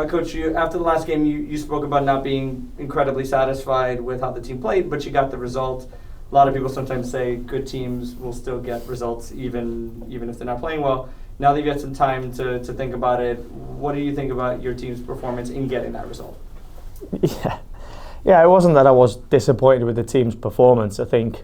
Coach, after the last game, you spoke about not being incredibly satisfied with how the team played, but you got the result. A lot of people sometimes say good teams will still get results even if they're not playing well. Now that you've had some time to think about it, what do you think about your team's performance in getting that result? Yeah, it wasn't that I was disappointed with the team's performance. I think,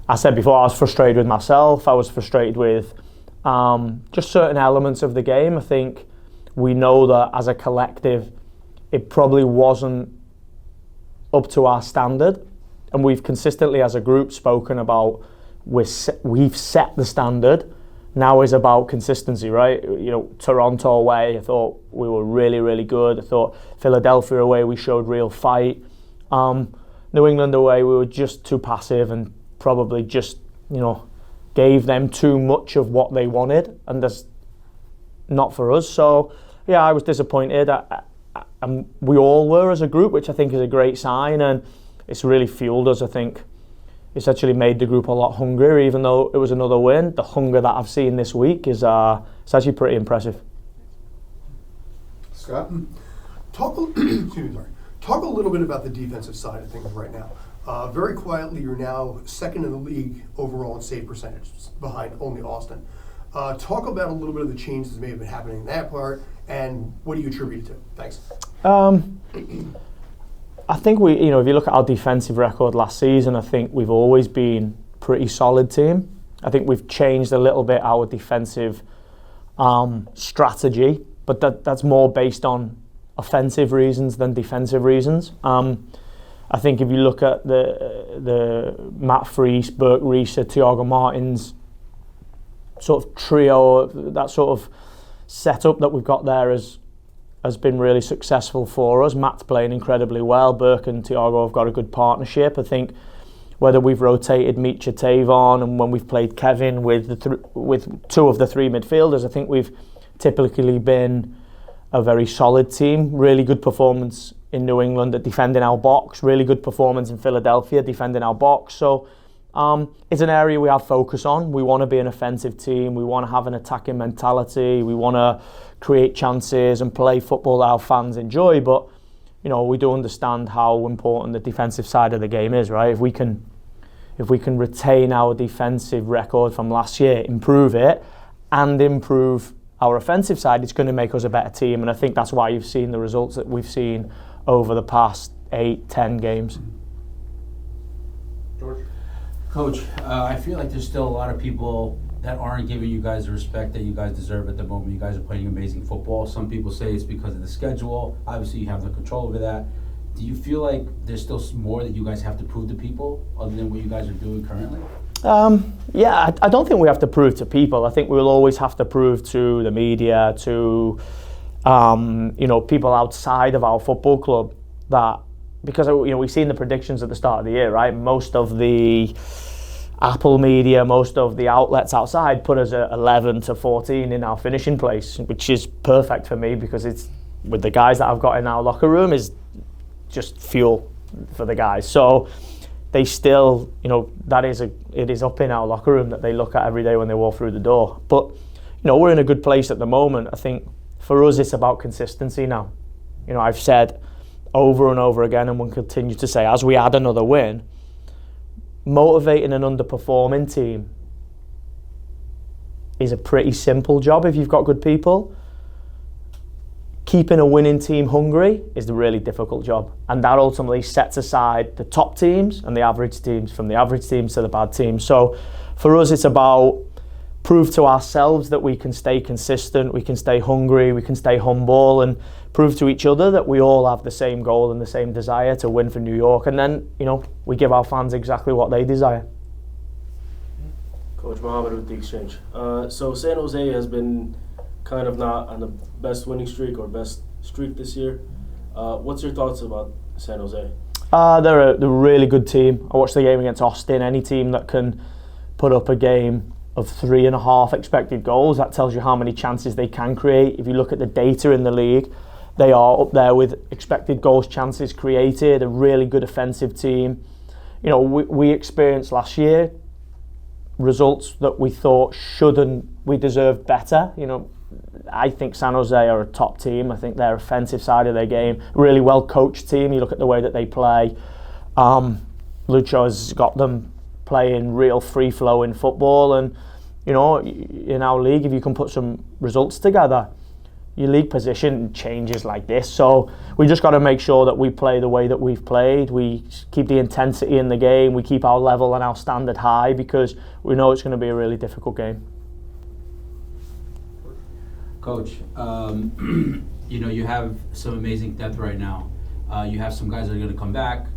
I said before, I was frustrated with myself. I was frustrated with just certain elements of the game. I think we know that as a collective, it probably wasn't up to our standard. And we've consistently, as a group, spoken about we've set the standard. Now is about consistency, right? Toronto away, I thought we were really, really good. I thought Philadelphia away, we showed real fight. New England away, we were just too passive and probably just, gave them too much of what they wanted, and that's not for us. So, yeah, I was disappointed. And we all were as a group, which I think is a great sign, and it's really fueled us, I think. It's actually made the group a lot hungrier, even though it was another win. The hunger that I've seen this week is it's actually pretty impressive. Scott, talk a little bit about the defensive side of things right now. Very quietly, you're now second in the league overall in save percentage, behind only Austin. Talk about a little bit of the changes that may have been happening in that part, and what do you attribute it to? Thanks. I think if you look at our defensive record last season, I think we've always been a pretty solid team. I think we've changed a little bit our defensive strategy, but that's more based on offensive reasons than defensive reasons. I think if you look at the Matt Freese, Burke Reese, Thiago Martins sort of trio, that sort of setup that we've got there has been really successful for us. Matt's playing incredibly well. Burke and Thiago have got a good partnership. I think whether we've rotated Micha, Tavon, and when we've played Kevin with two of the three midfielders, I think we've typically been a very solid team. Really good performance in New England at defending our box. Really good performance in Philadelphia defending our box. So it's an area we have focus on. We want to be an offensive team. We want to have an attacking mentality. We want to create chances and play football that our fans enjoy. But we do understand how important the defensive side of the game is, right? If we can retain our defensive record from last year, improve it, and improve our offensive side, it's going to make us a better team. And I think that's why you've seen the results that we've seen over the past 8-10 games. George? Coach, I feel like there's still a lot of people that aren't giving you guys the respect that you guys deserve at the moment. You guys are playing amazing football. Some people say it's because of the schedule. Obviously, you have no control over that. Do you feel like there's still more that you guys have to prove to people other than what you guys are doing currently? Yeah, I don't think we have to prove to people. I think we'll always have to prove to the media, to people outside of our football club that, because we've seen the predictions at the start of the year, right? Most of the Apple media, most of the outlets outside put us at 11 to 14 in our finishing place, which is perfect for me because it's with the guys that I've got in our locker room is just fuel for the guys. So they still, it is up in our locker room that they look at every day when they walk through the door. But we're in a good place at the moment. I think for us it's about consistency now. I've said over and over again, and we'll continue to say as we add another win, motivating an underperforming team is a pretty simple job if you've got good people. Keeping a winning team hungry is the really difficult job, and that ultimately sets aside the top teams and the average teams from the average teams to the bad teams. So for us it's about prove to ourselves that we can stay consistent, we can stay hungry, we can stay humble, and prove to each other that we all have the same goal and the same desire to win for New York. And then, we give our fans exactly what they desire. Coach Mohammed with The Exchange. So San Jose has been kind of not on the best winning streak or best streak this year. What's your thoughts about San Jose? They're a really good team. I watched the game against Austin. Any team that can put up a game of 3.5 expected goals, that tells you how many chances they can create. If you look at the data in the league, they are up there with expected goals, chances created, a really good offensive team. We experienced last year results that we thought we deserved better. I think San Jose are a top team. I think their offensive side of their game, really well coached team. You look at the way that they play. Lucho has got them playing real free-flowing football, and you know, in our league, if you can put some results together, your league position changes like this. So we just got to make sure that we play the way that we've played. We keep the intensity in the game. We keep our level and our standard high, because we know it's going to be a really difficult game. Coach, you know, you have some amazing depth right now. You have some guys that are going to come back.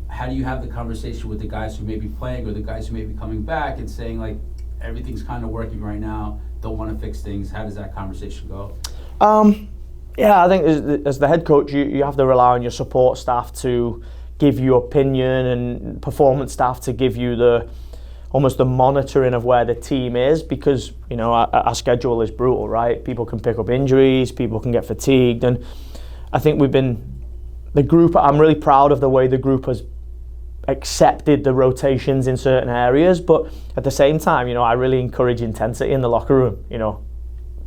How do you have the conversation with the guys who may be playing or the guys who may be coming back and saying, like, everything's kind of working right now, don't want to fix things? How does that conversation go? Yeah, I think as the head coach, you have to rely on your support staff to give you opinion, and performance staff to give you almost the monitoring of where the team is, because you know our schedule is brutal, right? People can pick up injuries, people can get fatigued, and I think the group. I'm really proud of the way the group has accepted the rotations in certain areas, but at the same time, you know, I really encourage intensity in the locker room. You know,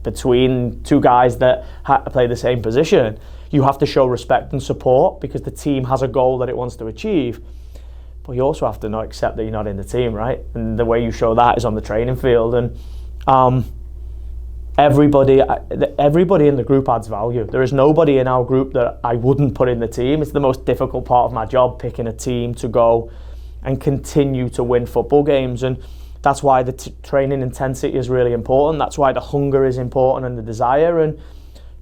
between two guys that play the same position, you have to show respect and support, because the team has a goal that it wants to achieve. But you also have to not accept that you're not in the team, right? And the way you show that is on the training field. And everybody in the group adds value. There is nobody in our group that I wouldn't put in the team. It's the most difficult part of my job, picking a team to go and continue to win football games. And that's why the training intensity is really important. That's why the hunger is important, and the desire. And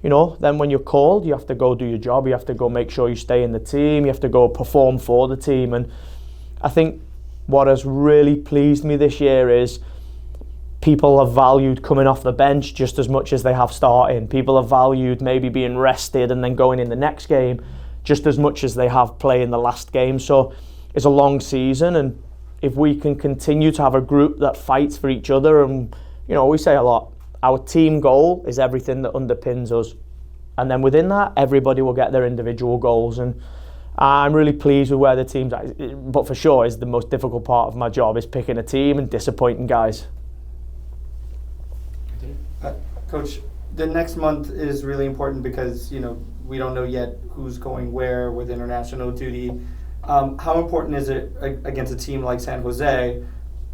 you know, then when you're called, you have to go do your job. You have to go make sure you stay in the team. You have to go perform for the team. And I think what has really pleased me this year is people have valued coming off the bench just as much as they have starting. People have valued maybe being rested and then going in the next game just as much as they have playing the last game. So it's a long season, and if we can continue to have a group that fights for each other, and you know, we say a lot, our team goal is everything that underpins us, and then within that, everybody will get their individual goals. And I'm really pleased with where the team's at, but for sure is the most difficult part of my job, is picking a team and disappointing guys. Coach, the next month is really important because, you know, we don't know yet who's going where with international duty. How important is it against a team like San Jose,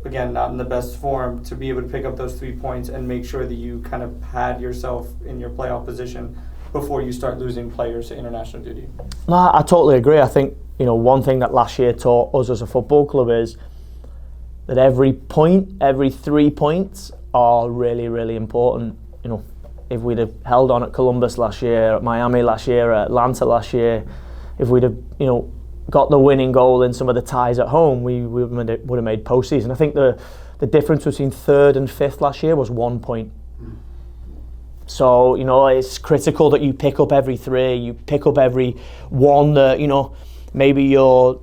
again, not in the best form, to be able to pick up those 3 points and make sure that you kind of pad yourself in your playoff position before you start losing players to international duty? No, I totally agree. I think, you know, one thing that last year taught us as a football club is that every 3 points are really, really important. You know, if we'd have held on at Columbus last year, at Miami last year, at Atlanta last year, if we'd have, you know, got the winning goal in some of the ties at home, we would have made postseason. I think the difference between 3rd and 5th last year was 1 point. So, you know, it's critical that you pick up every 3, you pick up every 1 that, you know, maybe you're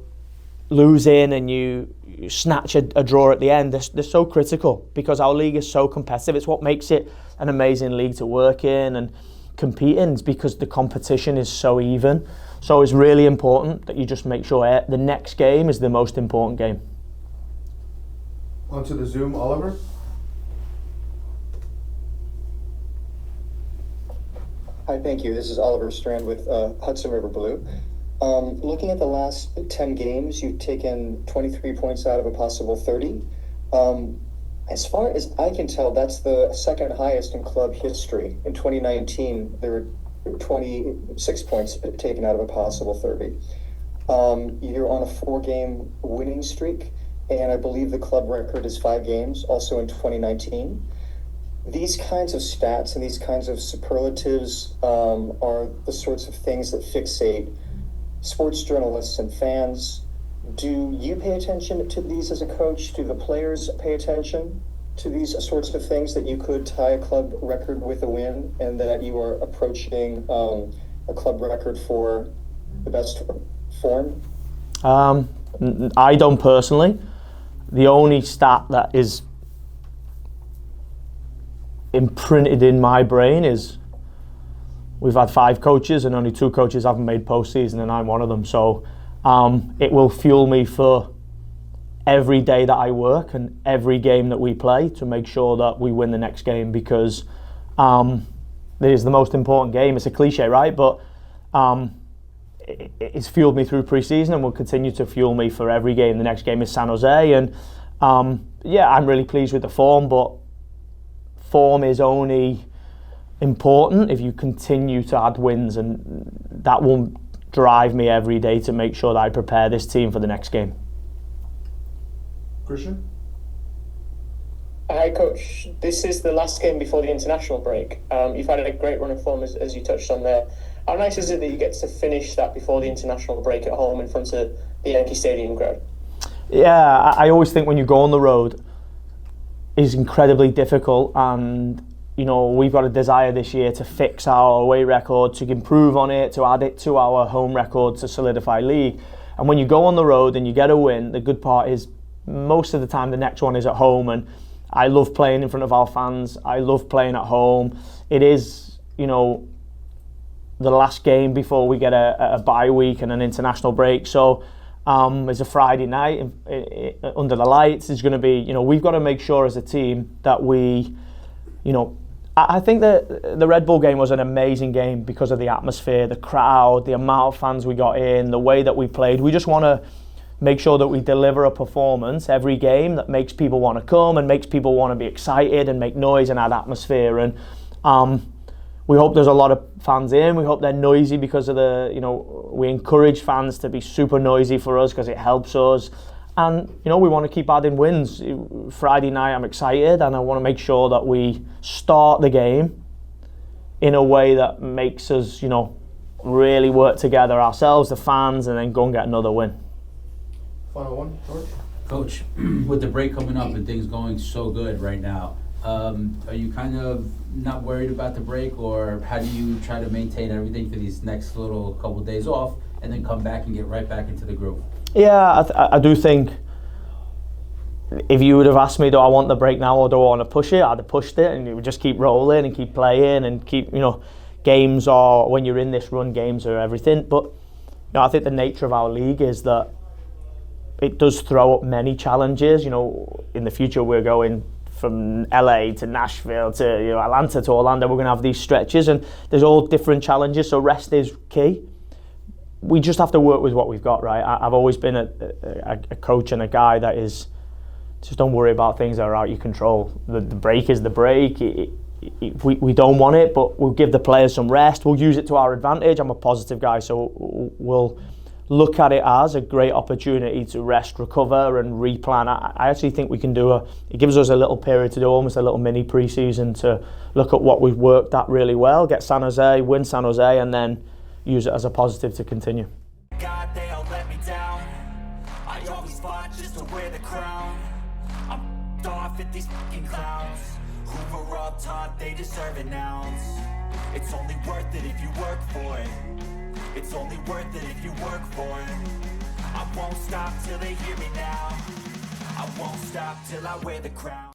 losing and you snatch a draw at the end. They're so critical because our league is so competitive. It's what makes it an amazing league to work in and compete in, because the competition is so even. So it's really important that you just make sure the next game is the most important game. Onto the Zoom, Oliver. Hi, thank you. This is Oliver Strand with Hudson River Blue. Looking at the last 10 games, you've taken 23 points out of a possible 30. As far as I can tell, that's the second highest in club history. In 2019, there were 26 points taken out of a possible 30. You're on a 4-game winning streak, and I believe the club record is 5 games, also in 2019. These kinds of stats and these kinds of superlatives are the sorts of things that fixate sports journalists and fans. Do you pay attention to these as a coach? Do the players pay attention to these sorts of things, that you could tie a club record with a win and that you are approaching a club record for the best form? I don't personally. The only stat that is imprinted in my brain is we've had 5 coaches and only 2 coaches haven't made postseason, and I'm one of them. So it will fuel me for every day that I work and every game that we play to make sure that we win the next game, because that is the most important game. It's a cliche, right? But it's fueled me through pre-season and will continue to fuel me for every game. The next game is San Jose, and yeah, I'm really pleased with the form, but form is only important if you continue to add wins, and that will drive me every day to make sure that I prepare this team for the next game. Christian? Hi, Coach. This is the last game before the international break. You've had a great run of form, as you touched on there. How nice is it that you get to finish that before the international break at home in front of the Yankee Stadium crowd? Yeah, I always think when you go on the road, it's incredibly difficult, and you know, we've got a desire this year to fix our away record, to improve on it, to add it to our home record, to solidify league. And when you go on the road and you get a win, the good part is most of the time the next one is at home, and I love playing in front of our fans. I love playing at home. It is, you know, the last game before we get a bye week and an international break. So it's a Friday night under the lights. It's going to be, you know, we've got to make sure as a team that we, you know, I think that the Red Bull game was an amazing game because of the atmosphere, the crowd, the amount of fans we got in, the way that we played. We just want to make sure that we deliver a performance every game that makes people want to come and makes people want to be excited and make noise and add atmosphere. And we hope there's a lot of fans in. We hope they're noisy because of the, you know, we encourage fans to be super noisy for us because it helps us. And, you know, we want to keep adding wins. Friday night, I'm excited, and I want to make sure that we start the game in a way that makes us, you know, really work together ourselves, the fans, and then go and get another win. Final one, George? Coach, with the break coming up and things going so good right now, are you kind of not worried about the break, or how do you try to maintain everything for these next little couple of days off and then come back and get right back into the groove? Yeah, I do think if you would have asked me, do I want the break now or do I want to push it, I'd have pushed it, and you would just keep rolling and keep playing and keep, you know, games are, when you're in this run, games are everything. But, you know, I think the nature of our league is that it does throw up many challenges. You know, in the future we're going from LA to Nashville to, you know, Atlanta to Orlando. We're going to have these stretches, and there's all different challenges, so rest is key. We just have to work with what we've got, right? I've always been a coach and a guy that is, just don't worry about things that are out of your control. The break is the break. We don't want it, but we'll give the players some rest. We'll use it to our advantage. I'm a positive guy, so we'll look at it as a great opportunity to rest, recover, and replan. I actually think we can it gives us a little period to do almost a little mini pre-season to look at what we've worked at really well, get San Jose, win San Jose, and then use it as a positive to continue. God, they all let me down. I always fought just to wear the crown. I'm off at these fucking clowns who were all taught they deserve an ounce. It's only worth it if you work for it. It's only worth it if you work for it. I won't stop till they hear me now. I won't stop till I wear the crown.